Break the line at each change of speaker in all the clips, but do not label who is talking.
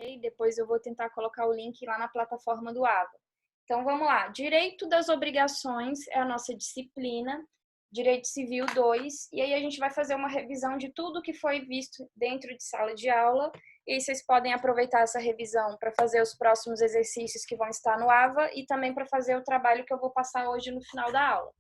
E depois eu vou tentar colocar o link lá na plataforma do AVA. Então, vamos lá. Direito das obrigações é a nossa disciplina, Direito Civil 2, e aí a gente vai fazer uma revisão de tudo que foi visto dentro de sala de aula, e aí vocês podem aproveitar essa revisão para fazer os próximos exercícios que vão estar no AVA e também para fazer o trabalho que eu vou passar hoje no final da aula.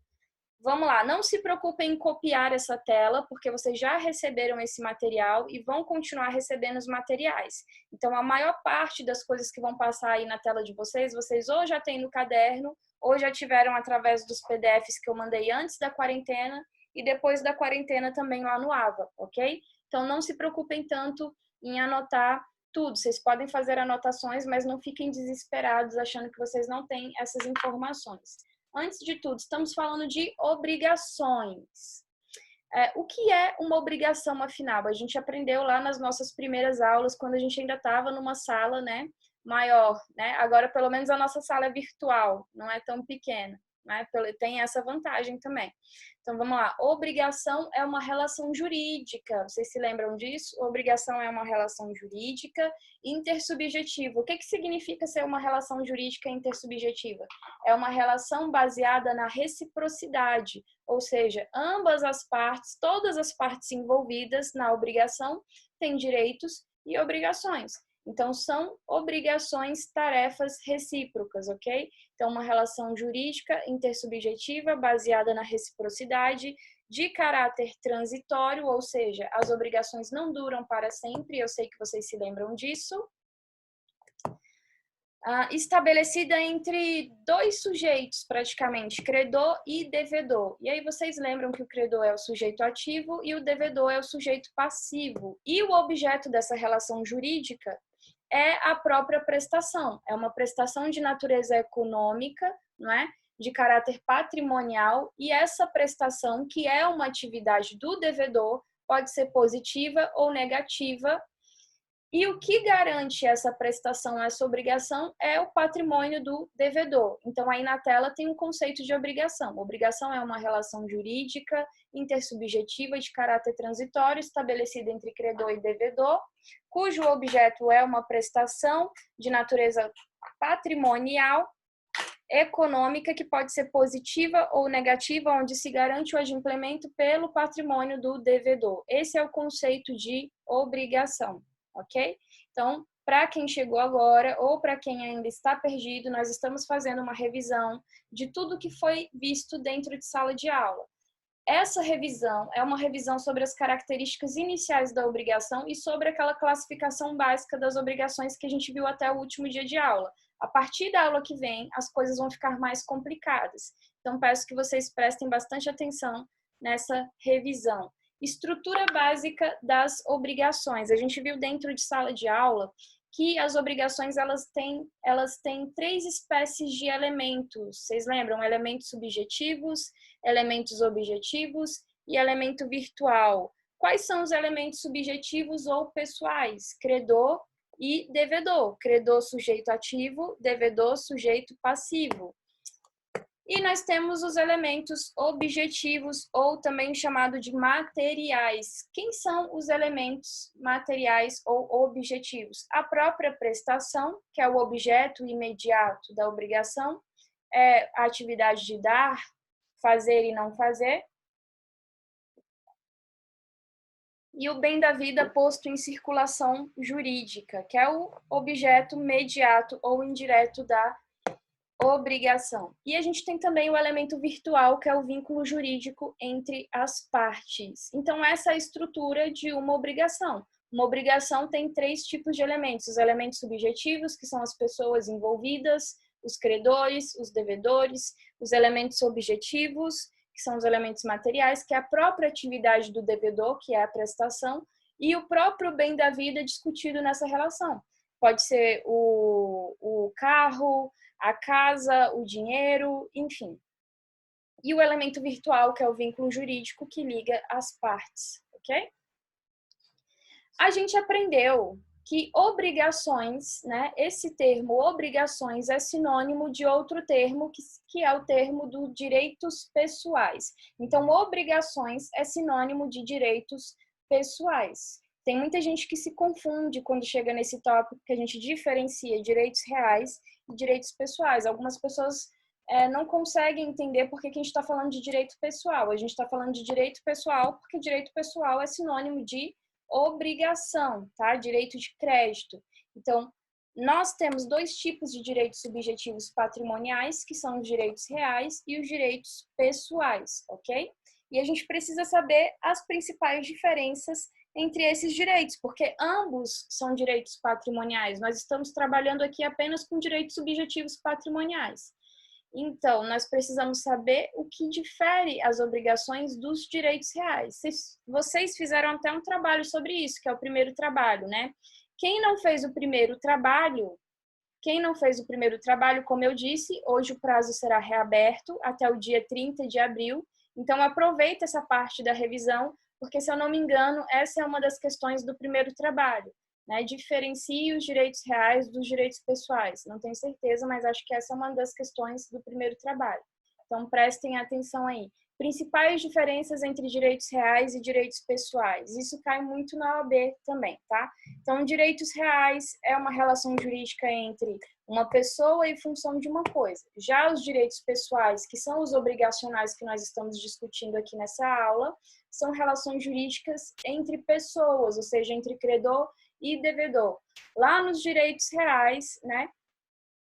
Vamos lá, não se preocupem em copiar essa tela, porque vocês já receberam esse material e vão continuar recebendo os materiais. Então, a maior parte das coisas que vão passar aí na tela de vocês, vocês ou já têm no caderno, ou já tiveram através dos PDFs que eu mandei antes da quarentena e depois da quarentena também lá no AVA, ok? Então, não se preocupem tanto em anotar tudo. Vocês podem fazer anotações, mas não fiquem desesperados achando que vocês não têm essas informações. Antes de tudo, estamos falando de obrigações. O que é uma obrigação, afinal? A gente aprendeu lá nas nossas primeiras aulas, quando a gente ainda estava numa sala, né, maior, né? Agora, pelo menos, a nossa sala é virtual, não é tão pequena, né? Tem essa vantagem também. Então, vamos lá. Obrigação é uma relação jurídica. Vocês se lembram disso? Obrigação é uma relação jurídica intersubjetiva. O que significa ser uma relação jurídica intersubjetiva? É uma relação baseada na reciprocidade, ou seja, ambas as partes, todas as partes envolvidas na obrigação têm direitos e obrigações. Então, são obrigações, tarefas recíprocas, ok? Então, uma relação jurídica intersubjetiva baseada na reciprocidade, de caráter transitório, ou seja, as obrigações não duram para sempre, eu sei que vocês se lembram disso. Estabelecida entre dois sujeitos, praticamente, credor e devedor. E aí vocês lembram que o credor é o sujeito ativo e o devedor é o sujeito passivo. E o objeto dessa relação jurídica é a própria prestação. É uma prestação de natureza econômica, não é? De caráter patrimonial, e essa prestação, que é uma atividade do devedor, pode ser positiva ou negativa. E o que garante essa prestação, essa obrigação, é o patrimônio do devedor. Então, aí na tela tem um conceito de obrigação. Obrigação é uma relação jurídica, intersubjetiva, de caráter transitório, estabelecida entre credor e devedor, cujo objeto é uma prestação de natureza patrimonial, econômica, que pode ser positiva ou negativa, onde se garante o adimplemento pelo patrimônio do devedor. Esse é o conceito de obrigação. Ok? Então, para quem chegou agora ou para quem ainda está perdido, nós estamos fazendo uma revisão de tudo que foi visto dentro de sala de aula. Essa revisão é uma revisão sobre as características iniciais da obrigação e sobre aquela classificação básica das obrigações que a gente viu até o último dia de aula. A partir da aula que vem, as coisas vão ficar mais complicadas. Então, peço que vocês prestem bastante atenção nessa revisão. Estrutura básica das obrigações. A gente viu dentro de sala de aula que as obrigações elas têm três espécies de elementos. Vocês lembram? Elementos subjetivos, elementos objetivos e elemento virtual. Quais são os elementos subjetivos ou pessoais? Credor e devedor. Credor, sujeito ativo, devedor, sujeito passivo. E nós temos os elementos objetivos, ou também chamado de materiais. Quem são os elementos materiais ou objetivos? A própria prestação, que é o objeto imediato da obrigação, é a atividade de dar, fazer e não fazer. E o bem da vida posto em circulação jurídica, que é o objeto mediato ou indireto da obrigação. E a gente tem também o elemento virtual, que é o vínculo jurídico entre as partes. Então, essa é a estrutura de uma obrigação. Uma obrigação tem três tipos de elementos: os elementos subjetivos, que são as pessoas envolvidas, os credores, os devedores, os elementos objetivos, que são os elementos materiais, que é a própria atividade do devedor, que é a prestação, e o próprio bem da vida discutido nessa relação. Pode ser o carro, a casa, o dinheiro, enfim. E o elemento virtual, que é o vínculo jurídico que liga as partes, ok? A gente aprendeu que obrigações, né? Esse termo obrigações é sinônimo de outro termo, que é o termo dos direitos pessoais. Então, obrigações é sinônimo de direitos pessoais. Tem muita gente que se confunde quando chega nesse tópico que a gente diferencia direitos reais e direitos pessoais. Algumas pessoas não conseguem entender por que a gente está falando de direito pessoal. A gente está falando de direito pessoal porque direito pessoal é sinônimo de obrigação, tá? Direito de crédito. Então, nós temos dois tipos de direitos subjetivos patrimoniais, que são os direitos reais e os direitos pessoais, ok? E a gente precisa saber as principais diferenças entre esses direitos, porque ambos são direitos patrimoniais. Nós estamos trabalhando aqui apenas com direitos subjetivos patrimoniais. Então, nós precisamos saber o que difere as obrigações dos direitos reais. Vocês fizeram até um trabalho sobre isso, que é o primeiro trabalho, né? Quem não fez o primeiro trabalho, como eu disse, hoje o prazo será reaberto até o dia 30 de abril. Então, aproveita essa parte da revisão, porque, se eu não me engano, essa é uma das questões do primeiro trabalho, né? Diferencie os direitos reais dos direitos pessoais. Não tenho certeza, mas acho que essa é uma das questões do primeiro trabalho. Então, prestem atenção aí. Principais diferenças entre direitos reais e direitos pessoais. Isso cai muito na OAB também, tá? Então, direitos reais é uma relação jurídica entre uma pessoa e função de uma coisa. Já os direitos pessoais, que são os obrigacionais que nós estamos discutindo aqui nessa aula, são relações jurídicas entre pessoas, ou seja, entre credor e devedor. Lá nos direitos reais, né,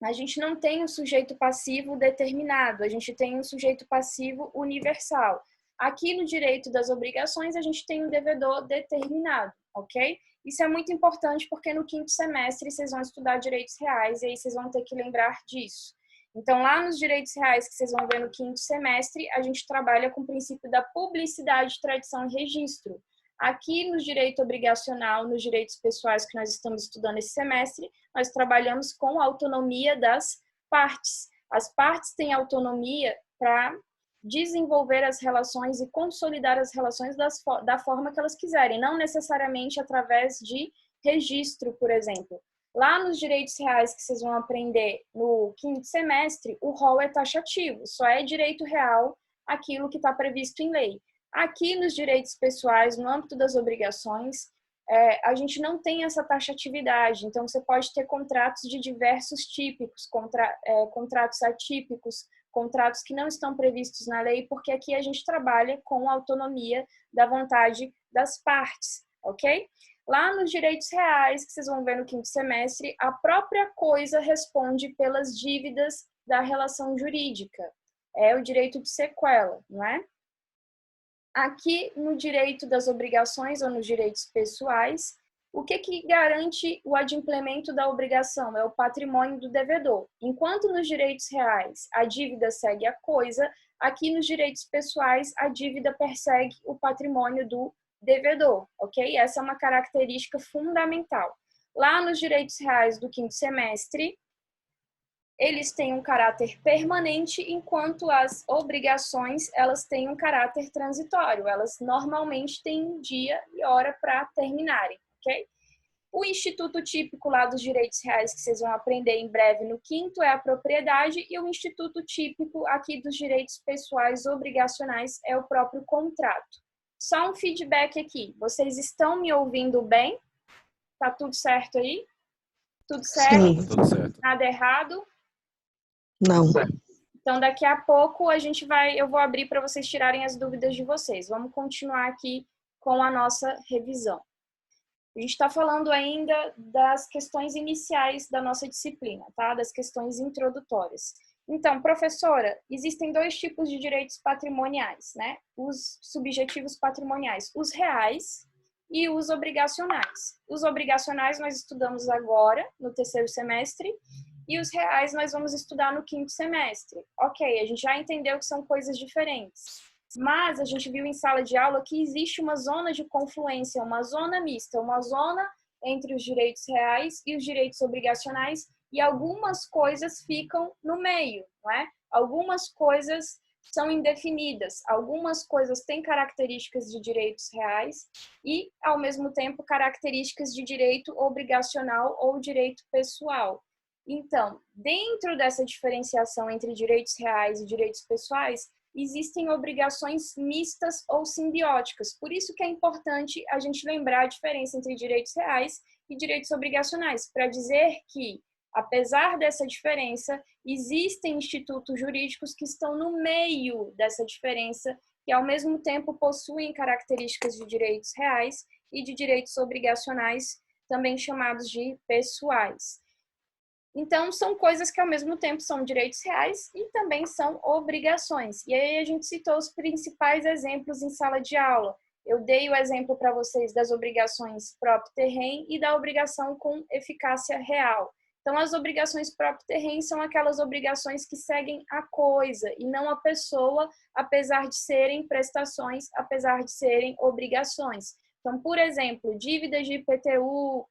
a gente não tem um sujeito passivo determinado, a gente tem um sujeito passivo universal. Aqui no direito das obrigações, a gente tem um devedor determinado, ok? Isso é muito importante porque no quinto semestre vocês vão estudar direitos reais e aí vocês vão ter que lembrar disso. Então, lá nos direitos reais que vocês vão ver no quinto semestre, a gente trabalha com o princípio da publicidade, tradição e registro. Aqui no direito obrigacional, nos direitos pessoais que nós estamos estudando esse semestre, nós trabalhamos com a autonomia das partes. As partes têm autonomia para desenvolver as relações e consolidar as relações da forma que elas quiserem, não necessariamente através de registro, por exemplo. Lá nos direitos reais que vocês vão aprender no quinto semestre, o rol é taxativo, só é direito real aquilo que está previsto em lei. Aqui nos direitos pessoais, no âmbito das obrigações, a gente não tem essa taxatividade. Então, você pode ter contratos de diversos típicos, contratos atípicos, contratos que não estão previstos na lei, porque aqui a gente trabalha com a autonomia da vontade das partes, ok? Lá nos direitos reais, que vocês vão ver no quinto semestre, a própria coisa responde pelas dívidas da relação jurídica. É o direito de sequela, não é? Aqui no direito das obrigações ou nos direitos pessoais, o que garante o adimplemento da obrigação? É o patrimônio do devedor. Enquanto nos direitos reais a dívida segue a coisa, aqui nos direitos pessoais a dívida persegue o patrimônio do devedor, ok? Essa é uma característica fundamental. Lá nos direitos reais do quinto semestre, eles têm um caráter permanente, enquanto as obrigações, elas têm um caráter transitório. Elas normalmente têm dia e hora para terminarem, ok? O instituto típico lá dos direitos reais que vocês vão aprender em breve no quinto é a propriedade, e o instituto típico aqui dos direitos pessoais obrigacionais é o próprio contrato. Só um feedback aqui. Vocês estão me ouvindo bem? Tá tudo certo aí? Tudo certo?
Sim. Tudo certo.
Nada errado?
Não.
Então, daqui a pouco eu vou abrir para vocês tirarem as dúvidas de vocês. Vamos continuar aqui com a nossa revisão. A gente está falando ainda das questões iniciais da nossa disciplina, tá? Das questões introdutórias. Então, professora, existem dois tipos de direitos patrimoniais, né? Os subjetivos patrimoniais, os reais e os obrigacionais. Os obrigacionais nós estudamos agora, no terceiro semestre, e os reais nós vamos estudar no quinto semestre. Ok, a gente já entendeu que são coisas diferentes, mas a gente viu em sala de aula que existe uma zona de confluência, uma zona mista, uma zona entre os direitos reais e os direitos obrigacionais, e algumas coisas ficam no meio, não é? Algumas coisas são indefinidas, algumas coisas têm características de direitos reais e, ao mesmo tempo, características de direito obrigacional ou direito pessoal. Então, dentro dessa diferenciação entre direitos reais e direitos pessoais, existem obrigações mistas ou simbióticas. Por isso que é importante a gente lembrar a diferença entre direitos reais e direitos obrigacionais, para dizer que, apesar dessa diferença, existem institutos jurídicos que estão no meio dessa diferença, que ao mesmo tempo possuem características de direitos reais e de direitos obrigacionais, também chamados de pessoais. Então, são coisas que ao mesmo tempo são direitos reais e também são obrigações. E aí a gente citou os principais exemplos em sala de aula. Eu dei o exemplo para vocês das obrigações proprio terreno e da obrigação com eficácia real. Então, as obrigações proprio terreno são aquelas obrigações que seguem a coisa e não a pessoa, apesar de serem prestações, apesar de serem obrigações. Então, por exemplo, dívidas de IPTU,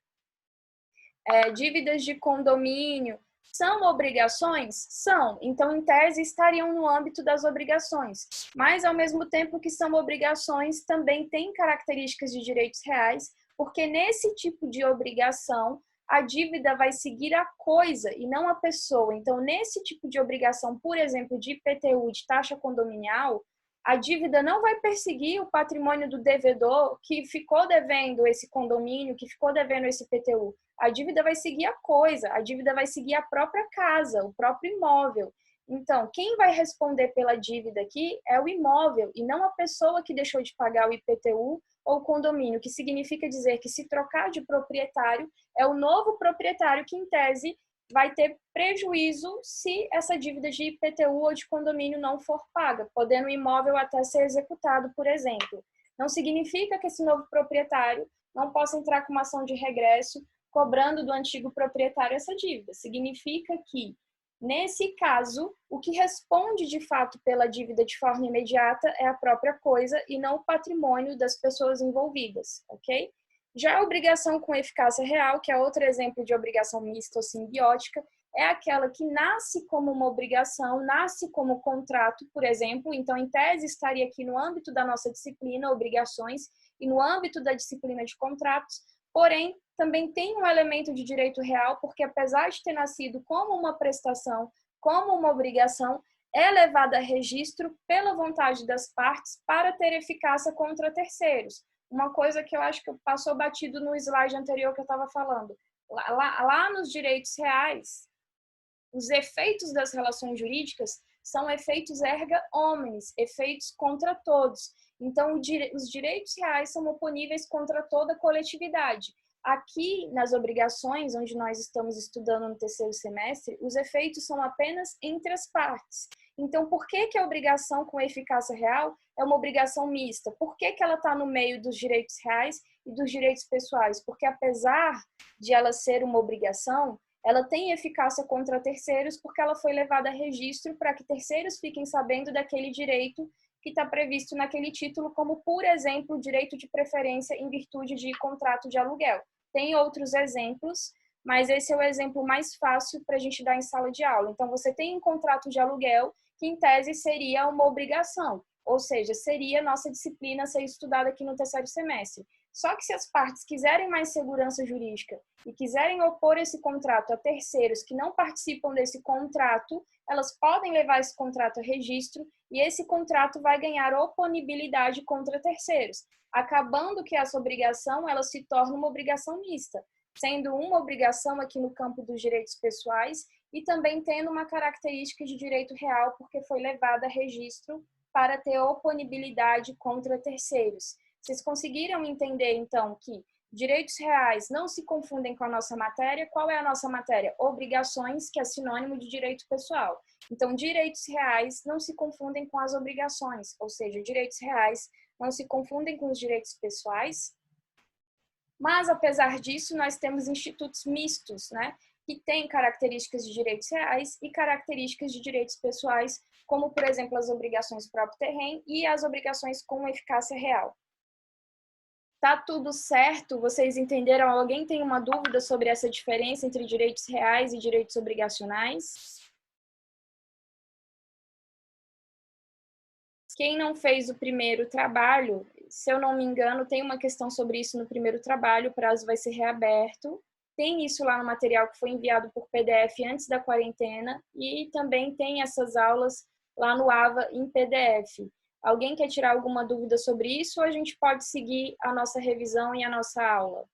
dívidas de condomínio, são obrigações? São. Então, em tese, estariam no âmbito das obrigações. Mas, ao mesmo tempo que são obrigações, também têm características de direitos reais, porque nesse tipo de obrigação, a dívida vai seguir a coisa e não a pessoa. Então, nesse tipo de obrigação, por exemplo, de IPTU, de taxa condominial, a dívida não vai perseguir o patrimônio do devedor que ficou devendo esse condomínio, que ficou devendo esse IPTU. A dívida vai seguir a coisa, a dívida vai seguir a própria casa, o próprio imóvel. Então, quem vai responder pela dívida aqui é o imóvel e não a pessoa que deixou de pagar o IPTU ou o condomínio, que significa dizer que se trocar de proprietário, é o novo proprietário que, em tese, vai ter prejuízo se essa dívida de IPTU ou de condomínio não for paga, podendo o imóvel até ser executado, por exemplo. Não significa que esse novo proprietário não possa entrar com uma ação de regresso cobrando do antigo proprietário essa dívida. Significa que, nesse caso, o que responde de fato pela dívida de forma imediata é a própria coisa e não o patrimônio das pessoas envolvidas, ok? Já a obrigação com eficácia real, que é outro exemplo de obrigação mista ou simbiótica, é aquela que nasce como uma obrigação, nasce como contrato, por exemplo. Então, em tese, estaria aqui no âmbito da nossa disciplina, obrigações, e no âmbito da disciplina de contratos, porém, também tem um elemento de direito real, porque apesar de ter nascido como uma prestação, como uma obrigação, é levada a registro pela vontade das partes para ter eficácia contra terceiros. Uma coisa que eu acho que passou batido no slide anterior que eu estava falando. Lá nos direitos reais, os efeitos das relações jurídicas são efeitos erga omnes, efeitos contra todos. Então, os direitos reais são oponíveis contra toda a coletividade. Aqui, nas obrigações, onde nós estamos estudando no terceiro semestre, os efeitos são apenas entre as partes. Então, por que a obrigação com eficácia real é uma obrigação mista? Por que ela está no meio dos direitos reais e dos direitos pessoais? Porque, apesar de ela ser uma obrigação, ela tem eficácia contra terceiros porque ela foi levada a registro para que terceiros fiquem sabendo daquele direito que está previsto naquele título, como, por exemplo, o direito de preferência em virtude de contrato de aluguel. Tem outros exemplos, mas esse é o exemplo mais fácil para a gente dar em sala de aula. Então, você tem um contrato de aluguel que, em tese, seria uma obrigação, ou seja, seria nossa disciplina a ser estudada aqui no terceiro semestre. Só que se as partes quiserem mais segurança jurídica e quiserem opor esse contrato a terceiros que não participam desse contrato, elas podem levar esse contrato a registro e esse contrato vai ganhar oponibilidade contra terceiros, acabando que essa obrigação ela se torna uma obrigação mista, sendo uma obrigação aqui no campo dos direitos pessoais e também tendo uma característica de direito real porque foi levada a registro para ter oponibilidade contra terceiros. Vocês conseguiram entender, então, que direitos reais não se confundem com a nossa matéria? Qual é a nossa matéria? Obrigações, que é sinônimo de direito pessoal. Então, direitos reais não se confundem com as obrigações, ou seja, direitos reais não se confundem com os direitos pessoais. Mas, apesar disso, nós temos institutos mistos, né, que têm características de direitos reais e características de direitos pessoais, como, por exemplo, as obrigações próprio terreno e as obrigações com eficácia real. Tá tudo certo? Vocês entenderam? Alguém tem uma dúvida sobre essa diferença entre direitos reais e direitos obrigacionais? Quem não fez o primeiro trabalho, se eu não me engano, tem uma questão sobre isso no primeiro trabalho, o prazo vai ser reaberto. Tem isso lá no material que foi enviado por PDF antes da quarentena e também tem essas aulas lá no AVA em PDF. Alguém quer tirar alguma dúvida sobre isso ou a gente pode seguir a nossa revisão e a nossa aula?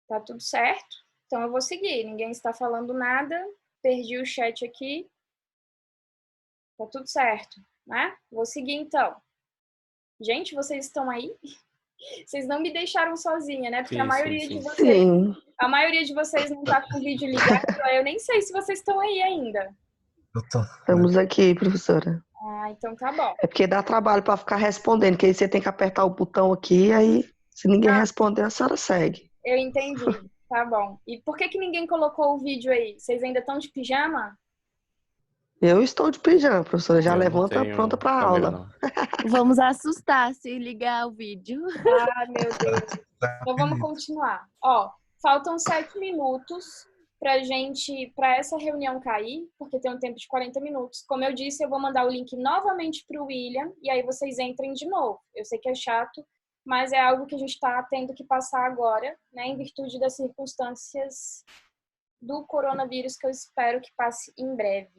Tá tudo certo? Então eu vou seguir. Ninguém está falando nada. Perdi o chat aqui. Tá tudo certo, né? Vou seguir então. Gente, vocês estão aí? Vocês não me deixaram sozinha, né? Porque
Sim, sim, sim.
a maioria de vocês não tá com o vídeo ligado. Eu nem sei se vocês estão aí ainda.
Eu tô.
Estamos aqui, professora.
Ah, então tá bom.
É porque dá trabalho para ficar respondendo, que aí você tem que apertar o botão aqui, aí se ninguém responder, a senhora segue.
Eu entendi. Tá bom. E por que ninguém colocou o vídeo aí? Vocês ainda estão de pijama?
Eu estou de pijama, professora, já
Eu não
levanta
tenho
pronta para
câmera,
aula.
não.
Vamos assustar se ligar o vídeo.
Ah, meu Deus. Então vamos continuar. Ó, faltam 7 minutos para essa reunião cair, porque tem um tempo de 40 minutos. Como eu disse, eu vou mandar o link novamente para o William e aí vocês entrem de novo. Eu sei que é chato, mas é algo que a gente está tendo que passar agora, né, em virtude das circunstâncias do coronavírus, que eu espero que passe em breve.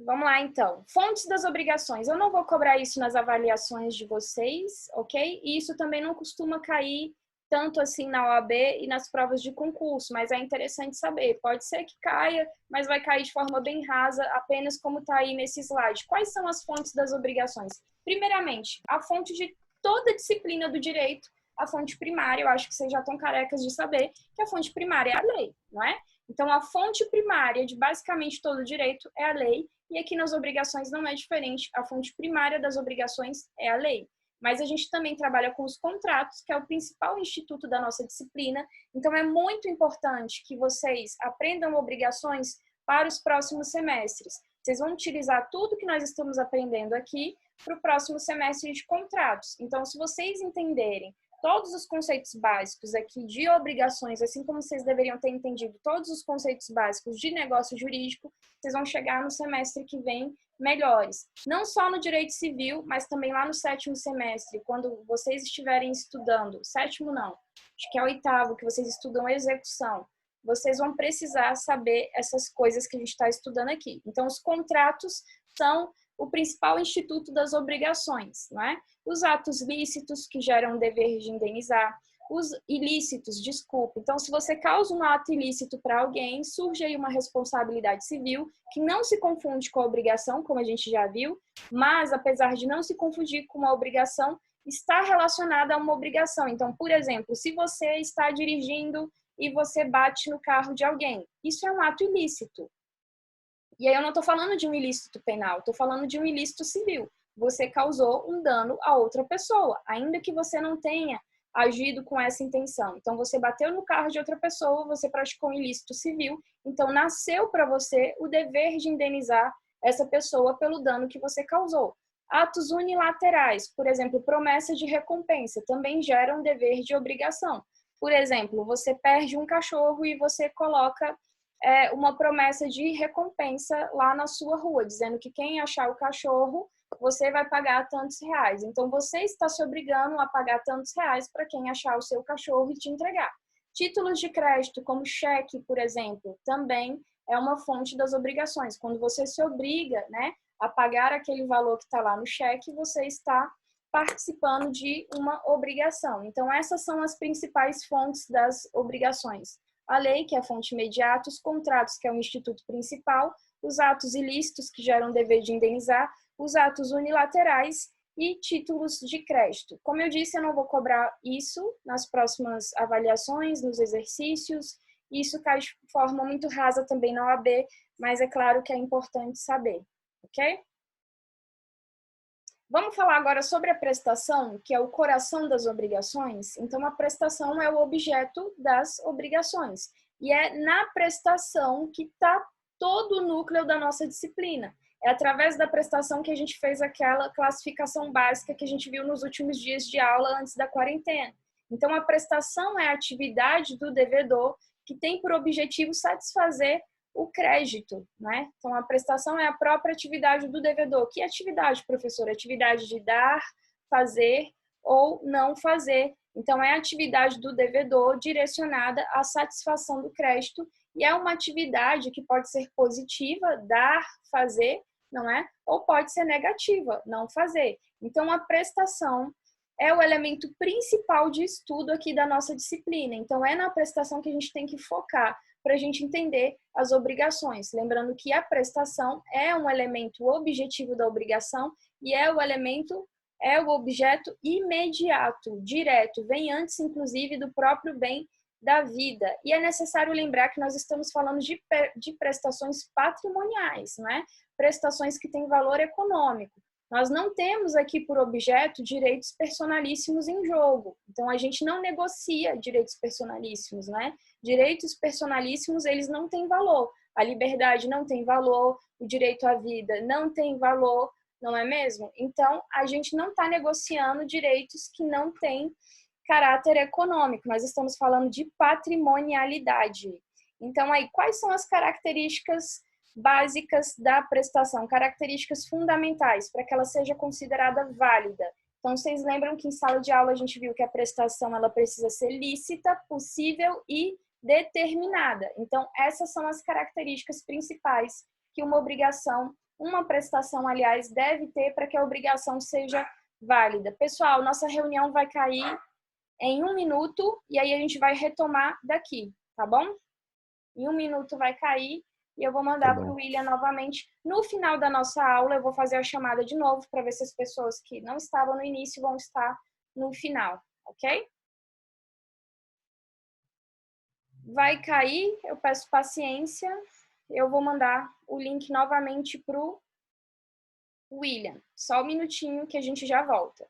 Vamos lá, então. Fontes das obrigações. Eu não vou cobrar isso nas avaliações de vocês, ok? E isso também não costuma cair tanto assim na OAB e nas provas de concurso, mas é interessante saber. Pode ser que caia, mas vai cair de forma bem rasa, apenas como está aí nesse slide. Quais são as fontes das obrigações? Primeiramente, a fonte de toda disciplina do direito, a fonte primária, eu acho que vocês já estão carecas de saber que a fonte primária é a lei, não é? Então, a fonte primária de basicamente todo o direito é a lei, e aqui nas obrigações não é diferente, a fonte primária das obrigações é a lei. Mas a gente também trabalha com os contratos, que é o principal instituto da nossa disciplina, então é muito importante que vocês aprendam obrigações para os próximos semestres. Vocês vão utilizar tudo que nós estamos aprendendo aqui para o próximo semestre de contratos. Então, se vocês entenderem todos os conceitos básicos aqui de obrigações, assim como vocês deveriam ter entendido todos os conceitos básicos de negócio jurídico, vocês vão chegar no semestre que vem melhores. Não só no direito civil, mas também lá no 7º semestre, quando vocês estiverem estudando, 7º não, acho que é o 8º, que vocês estudam execução, vocês vão precisar saber essas coisas que a gente está estudando aqui. Então, os contratos são o principal instituto das obrigações, não é? Os atos lícitos, que geram o dever de indenizar, os ilícitos, desculpa. Então, se você causa um ato ilícito para alguém, surge aí uma responsabilidade civil, que não se confunde com a obrigação, como a gente já viu, mas, apesar de não se confundir com uma obrigação, está relacionada a uma obrigação. Então, por exemplo, se você está dirigindo e você bate no carro de alguém, isso é um ato ilícito. E aí eu não estou falando de um ilícito penal, estou falando de um ilícito civil. Você causou um dano a outra pessoa, ainda que você não tenha agido com essa intenção. Então, você bateu no carro de outra pessoa, você praticou um ilícito civil, então nasceu para você o dever de indenizar essa pessoa pelo dano que você causou. Atos unilaterais, por exemplo, promessa de recompensa, também geram um dever de obrigação. Por exemplo, você perde um cachorro e você coloca uma promessa de recompensa lá na sua rua, dizendo que quem achar o cachorro, você vai pagar tantos reais. Então, você está se obrigando a pagar tantos reais para quem achar o seu cachorro e te entregar. Títulos de crédito, como cheque, por exemplo, também é uma fonte das obrigações. Quando você se obriga, né, a pagar aquele valor que está lá no cheque, você está participando de uma obrigação. Então, essas são as principais fontes das obrigações. A lei, que é a fonte imediata, os contratos, que é o instituto principal, os atos ilícitos, que geram o dever de indenizar, os atos unilaterais e títulos de crédito. Como eu disse, eu não vou cobrar isso nas próximas avaliações, nos exercícios. Isso cai de forma muito rasa também na OAB, mas é claro que é importante saber, ok? Vamos falar agora sobre a prestação, que é o coração das obrigações. Então, a prestação é o objeto das obrigações. E é na prestação que está todo o núcleo da nossa disciplina. É através da prestação que a gente fez aquela classificação básica que a gente viu nos últimos dias de aula antes da quarentena. Então, a prestação é a atividade do devedor que tem por objetivo satisfazer o crédito, né? Então, a prestação é a própria atividade do devedor. Que atividade, professor? Atividade de dar, fazer ou não fazer Então, é a atividade do devedor direcionada à satisfação do crédito e é uma atividade que pode ser positiva, dar, fazer, não é? Ou pode ser negativa, não fazer. Então, a prestação é o elemento principal de estudo aqui da nossa disciplina. Então, é na prestação que a gente tem que focar para a gente entender as obrigações. Lembrando que a prestação é um elemento objetivo da obrigação e é o objeto imediato, direto, vem antes, inclusive, do próprio bem da vida. E é necessário lembrar que nós estamos falando de prestações patrimoniais, né? Prestações que têm valor econômico. Nós não temos aqui por objeto direitos personalíssimos em jogo. Então, a gente não negocia direitos personalíssimos, né? Direitos personalíssimos, eles não têm valor. A liberdade não tem valor, o direito à vida não tem valor, não é mesmo? Então, a gente não está negociando direitos que não têm caráter econômico. Nós estamos falando de patrimonialidade. Então, aí, quais são as características básicas da prestação, características fundamentais para que ela seja considerada válida? Então, vocês lembram que em sala de aula a gente viu que a prestação ela precisa ser lícita, possível e determinada. Então, essas são as características principais que uma prestação, aliás, deve ter para que a obrigação seja válida. Pessoal, nossa reunião vai cair em 1 minuto e aí a gente vai retomar daqui, tá bom? Em 1 minuto vai cair e eu vou mandar para o William novamente. No final da nossa aula, eu vou fazer a chamada de novo para ver se as pessoas que não estavam no início vão estar no final, ok? Vai cair, eu peço paciência. Eu vou mandar o link novamente para o William. Só um minutinho que a gente já volta.